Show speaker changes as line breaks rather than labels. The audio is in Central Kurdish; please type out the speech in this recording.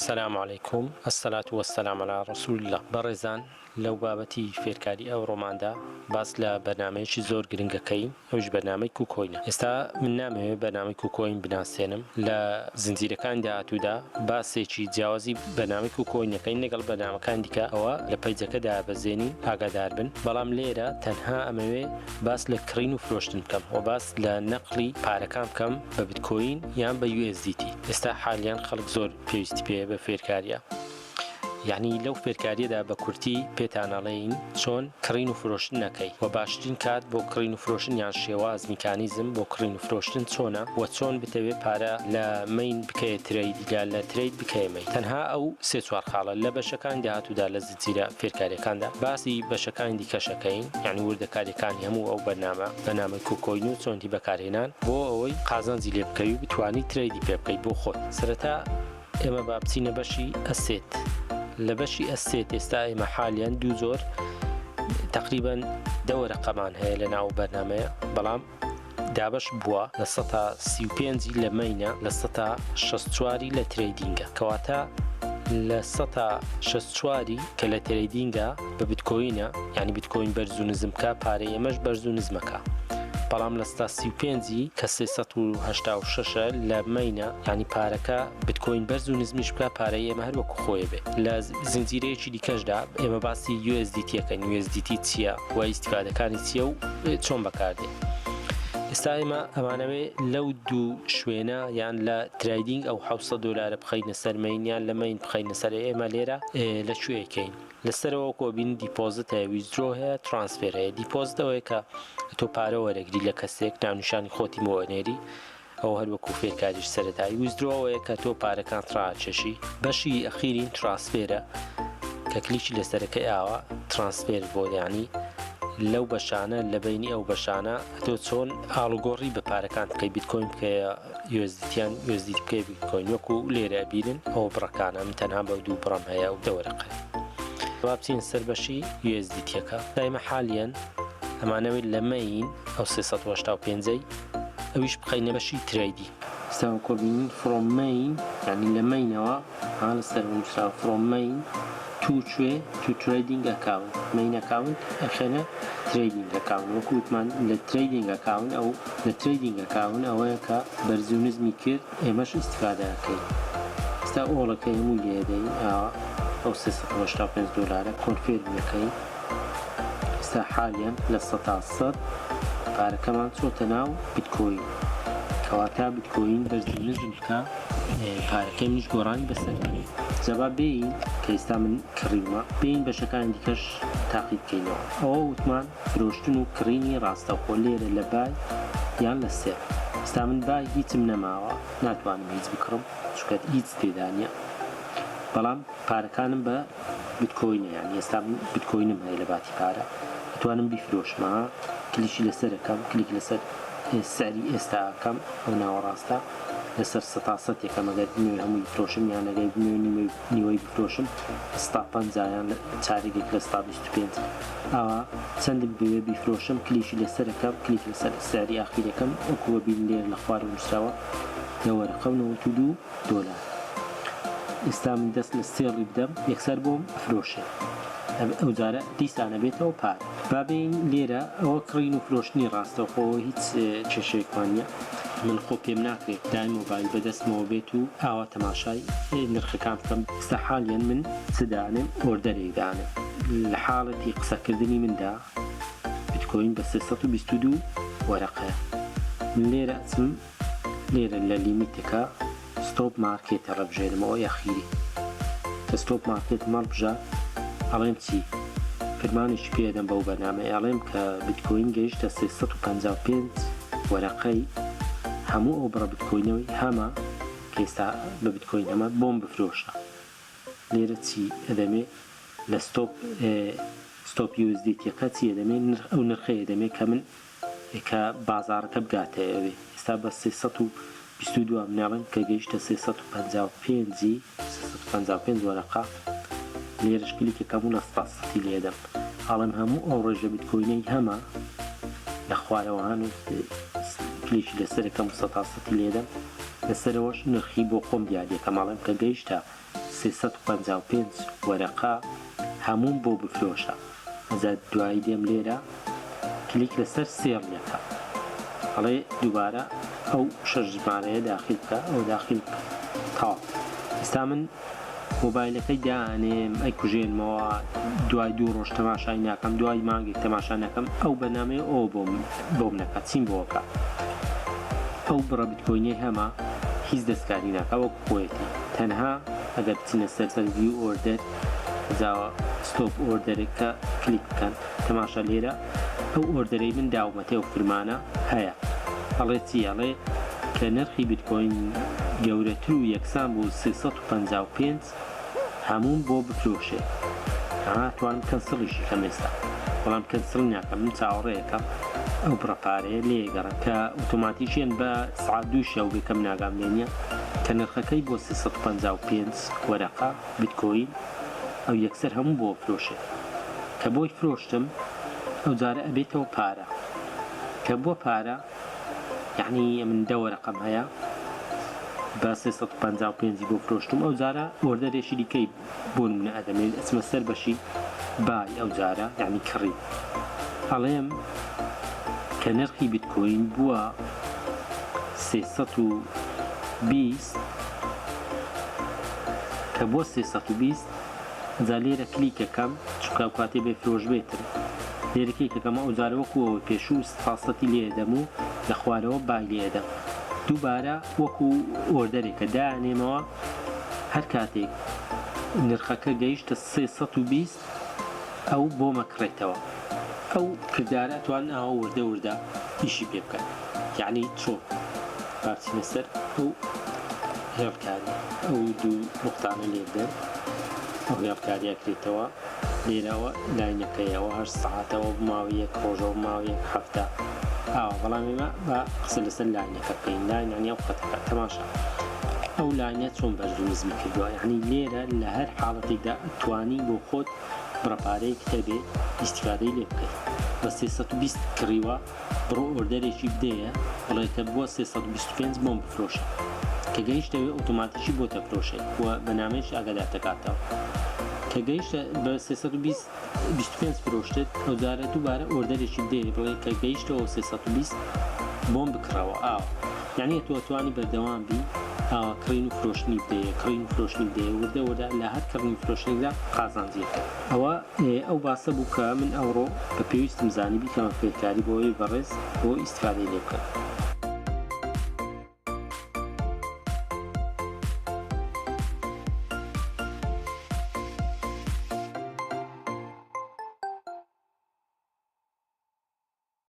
السلام عليكم الصلاة والسلام على رسول الله. برزان لو بابتي فێرکاری ئەو ڕۆماندا باس لە بەرنامەیەکی زۆر گرنگەکەی ئەوش بەرنامەی کوکۆینە. ئێستا من نامەوێت بەرنامەی کوکۆین بناسێنم لە زنجیرەکان داهاتوودا باسێکی جیاوازی بەرنامەی کوکۆینەکەین لەگەڵ بەرنامەکان دیکە ئەوە لە پەیجەکەدا بەزێنین ئاگادار بن. بەڵام لێرە تەنها ئەمەوێ باس لە کڕین و فرۆشتن بکەم و باس لە نەقلی پارەکان بکەم بە بیتکۆین یان بە USDT. ئێستا حالیان خەڵک زۆر پێویستی پێ بە فێرکاریە، یعنی لەو فێرکاریەدا بە کورتی پێتانەڵێین چۆن کڕین و فرۆشتن نەکەی و باشترین کات بۆ کڕین و فرۆشتن یان شێواز میکانیزم بۆ کڕین و فرۆشتن چۆنە و چۆن بتەوێت پارە لە مین بکەیە ترەیدیگا لە ترەید بکەیەمەی. تەنها ئەو سێ چوار خاڵە لە بەشەکان داهاتوودا لە زنجیرە فێرکاریەکاندا باسی بەشەکانی دیکەشەکەین، یعنی وردەکاریەکانی هەموو ئەو بەرنامەی کوکۆین و چۆنی بەکارهێنان بۆ ئەوەی قازانجی لێ بکەی و بتوانی ترەیدی پێ بکەیت بۆ خۆت. سەرەتا ئێمە با بچینە بەشی ئەسێت. لە بەشی ئەسێت ئێستا ئێمە حالیان دوو زۆر تقریبا دەوە ڕقەمان هەیە لە ناو بەرنامەیە، بەڵام دابش بووە لە 135 لە مەینە لە 164 لە ترەیدینگە، کەواتە لە 164 کە لە ترەیدینگە بە بیتکۆینە، یعنی بیتکۆین بەرز و نزمکە پارەی ئێمەش بەرز و نزمەکە. بەڵام لە 135 کە 386 لە مەینە، یعنی پارەکە بیتکۆین بەرز و نزمیش بکە پارەی ئێمە هەروەکو خۆیە بێ. لە زنجیرەیەکی دیکەشدا ئێمە باسی USDT یەکەین. USDT چییە و ئیسیفادەکانی چییە و چۆن بەکاردێت. ئێستا ئێمە ئەمانەوێ لەو دوو شوێنە یان لە ترایدینگ ئەو $700 بخەینە سەر مەین یان لە مەین بخەینە سەر ئێمە لێرە لە کوێیەکەین. لەسەرەوە کۆبین دیپۆزت هەیە، ویزدرۆ هەیە، ترانسفێر هەیە. دیپۆزت ئەوەیە کە تۆ پارە وەرەگری لە کەسێک ناونیشانی خۆتی مۆنێری، ئەو هەروەکو فێرکاریش سەرەتایی. ویزدرۆ ئەوەیە کە تۆ پارەکان ڕاکێشی. بەشی ئەخیرین ترانسفێرە کە کلیکی لەسەرەکەی ئاوە ترانسفێر بۆ، یعنی لەو بەشانە لە بینی ئەو بەشانە تۆ چۆن ئاڵگۆڕی بە پارەکان بکەی، بیتکۆین بکەیە USDTیان USDT بکەی بیتکۆین. وەکو لێرە بیرن ئەو بڕەکانە من تەنها بە دوو بڕم هەیە و دەوەرەقە. بچین سەر بەشی USDTەکە. دایمە حالیان ئەمانەوێت لە مەین ئەو 385 ئەویش بخەینە بەشی ترەیدی. ئێستا کۆبینین فڕۆم مەین، یعنی لە مەینەوە لەسەر نووسرا فڕۆم مەین تو trading account. main account ئەخێنە trading account. وەکو وتمان لە trading account ئەو لە trading account ئەوەیە کە بەرز و نزمی کرد ئێمەش ئیسیفادەکەین. ئێستا ئۆڵەکەی هەمووی لێدەین ئەو $385 کۆنفێرمەکەین. ئێستا حالیان لە 100 پارەکەمان چۆتە ناو بیتکۆین، کەواتە بیتکۆین بەرز و نزم بکە پارەکەی منیش گۆڕانی بەسەر جەبا بین کە ئێستا من کڕیمە بین بەشەکانی دیکەش تاقی بکەینەوە. ئەوە وتمان فرۆشتن و کڕینی ڕاستەوخۆ لێرە لە بای یان لە سێر. ئێستا من بای هیچم نەماوە، ناتوانم هیچ بکڕم چونکە هیچ تێدا نییە، بەڵام پارەکانم بە بیتکۆینە، یعنی ئێستا من بیتکۆینم هەیە لە باتی پارە، دەتوانم بیفرۆشمە. کلیکی لەسەرەکەم، کلیک لەسەر سەری ئێستاکەم ئەو ناوەڕاستە لەسەر 100 یەکەم ئەگەر بنوێ هەمووی بفرۆشم یان ئەگەر بنوێ نیوەی بفرۆشم 150 یان چارێکێک لە 125 ئاوا چەندم بوێ بیفرۆشم. کلیشی لەسەرەکەم، کلیک لەسەر سەری ئاخیرەکەم وەکووە بین لێر لە خوار نووسراوە لەوەرەقە $92. ئێستا من دەست لە سێڵی بدەم یەکسەر بۆم فرۆشێ، ئەو جارە دیسانە بێتەوە پار. بابین لێرە ئەوە کڕین و فرۆشتنی ڕاستەوخۆ هیچ کێشەیەکمان نییە. من خۆ پێم ناکرێت دای مۆبایل بەدەستمەوە بێت و ئاوا تەماشای نرخەکان بکەم. ئێستا حالیان من چدانم ئۆردەرێک دانم. لە حاڵەتی قسەکردنی مندا بیتکۆین بە 322 وەرەقەیە. من لێرە ئەچم لێرە لە لیمیتەکە ستۆپ مارکیتە ڕەبژێنمەوە یەخیری کە ستۆپ مارکیت مەڵبژە ئەڵێم چی فرمانێکی پێدەم بەو بەرنامەیە، ئەڵێم کە بیتکۆین گەیشتە 355 وەرەقەی هەموو ئەو بڕە بیتکۆینەوەی هەمە کە ئێستا بە بیتکۆین ئەمە بۆم بفرۆشە. لێرە چی ئەدەمێ لە ستۆپ USDTەکە چی ئەدەمێ ئەو نرخەیە دەمێ کە من کە بازارەکە بگاتە ئەوێ. ئێستا بە 322 مناڵم کە گەیشتە 355 وەرەقە. لێرەش کلیکەکەم و لە 100 لێدەم ئاڵم هەموو ئەو ڕێژە بیتکۆینەی هەمە لە خوارەوەهان و کلیکی لەسەرەکەم 100 لێدەم. لەسەرەوەش نرخی بۆ خۆم دیارەکە ماڵم کە گەیشتە 355 وەرەقە هەمووم بۆ بفرۆشە. ئەجا دوایی دێم لێرە کلیک لەسەر سێڵیەکە، هەڵێ دووبارە ئەو شەش ژمارەیە داخل بکە، ئەو داخل بکە تاو. ئێستا من مۆبایلەکەی دانێم ئەی کوژێنمەوە، دوای 2 ڕۆژ تەماشای ناکەم، دوای مانگێک تەماشا ناکەم، ئەو بەنامەیە ئەو بۆم نەکات، چیم بۆکە. ئەو بڕە بیتکۆینەی هەمە هیچ دەستکاری ناکە وەکو خۆیەتی، تەنها ئەگەر بچینە سەر ڤیو ئۆردەر جاوە ستۆپ ئۆردەرێکە کلیک بکەن، تەماشا لێرە ئەو ئۆردەرەی من داومەتێ و فرمانە هەیە. ئەڵێ چی؟ ئەڵێ کە نرخی بیتکۆین گەورەتر و یەکسان بوو 355 هەمووم بۆ بفرۆشێ. توانم کەنسڵیشی کەم ئێستا، بەڵام کەنسڵ ناکەم، من چاوەڕێیەکەم ئەو بڕەپارەیە لێگەڕم کە ئۆتۆماتیکیان بە سعات 2 شەو بێکەم ناگام لێنیە کە نرخەکەی بۆ 355 وەرەقە بیتکۆین ئەو یەکسەر هەموو بۆ فرۆشێ. کە بۆی فرۆشتم ئەو جارە ئەبێتەوە پارە، کە بۆ پارە یعنی من 10 وەرەقەم هەیە بە 355 بۆ فرۆشتم، ئەو جارە ئۆردەرێکی دیکەی بۆ نمونە ئەدەمێت ئەچمە سەر بەشی بای ئەو جارە یعنی کڕین، ئەڵێم کە نرخی بیتکۆین بووە 320 کە بۆ 320 جا لێرە کلیکەکەم چونکە ئەو کاتێ بێ فرۆش بێتن، لێرە کلیکەکەمە ئەو جارە وەکوەوە پێشوو سپاسەتی لێدەم و لە خوارەوە بای لێدەم. دووبارە وەکو ئۆردەرێکە دانێمەوە، هەر کاتێک نرخەکە گەیشتە 320 ئەو بۆ مەکڕێتەوە. ئەو کردارە ئەتوانن ئاوا وردە ئیشی پێ بکەن، یعنی چۆ بارچینە سەر ئەو هێڵکاری ئەو دوو نقطانە لێدەن، ئەو هێڵکاریە کرێتەوە لێرەوە لاینەکەیەوە 8 ساعتەوە بماوە 1 ڕۆژەوە بماوە 1 هەفتە بەڵام ئێمە بە قسە لەسەر لاینەکە بکەین، لاین یعنی ئەو خەتەکە تەماشا ئەو لاینە چۆن بەرزومزمی کردووە، یعنی لێرە لە هەر حاڵەتێکدا توانی بۆ خۆت بڕەپارەیەک هەبێ ئیستیفادەی لێ بکەیت. بە 320 کڕیوە بڕۆ ئۆردەرێکی بدەیە بڵێ کە بووە 325 بۆم بفرۆشە، کە گەیشتەوێ ئۆتۆماتیکی بۆتە فرۆشێت و بەنامەیەش ئاگادار دەکاتەوە. کە گەیشتە بە 325 فرۆشتت ئەو جارە دووبارە ئۆردەرێکی بدەیە بڵێ کە گەیشتەوە 320 بۆم بکڕەوە یعنی تۆ توانی بەردەوام بی کڕین و فرۆشتنی بدەیە، کڕین و فرۆشتنی بدەیە، وردە لە هەر کڕین و فرۆشتنێکدا قازانجیەکە. ئەو باسە بوو کە من ئەوڕۆ بە پێویستم زانی بیکەمە فێرکاری بۆ ئەوەی بەڕێز بۆ ئیستیفادەی لێ بکەم.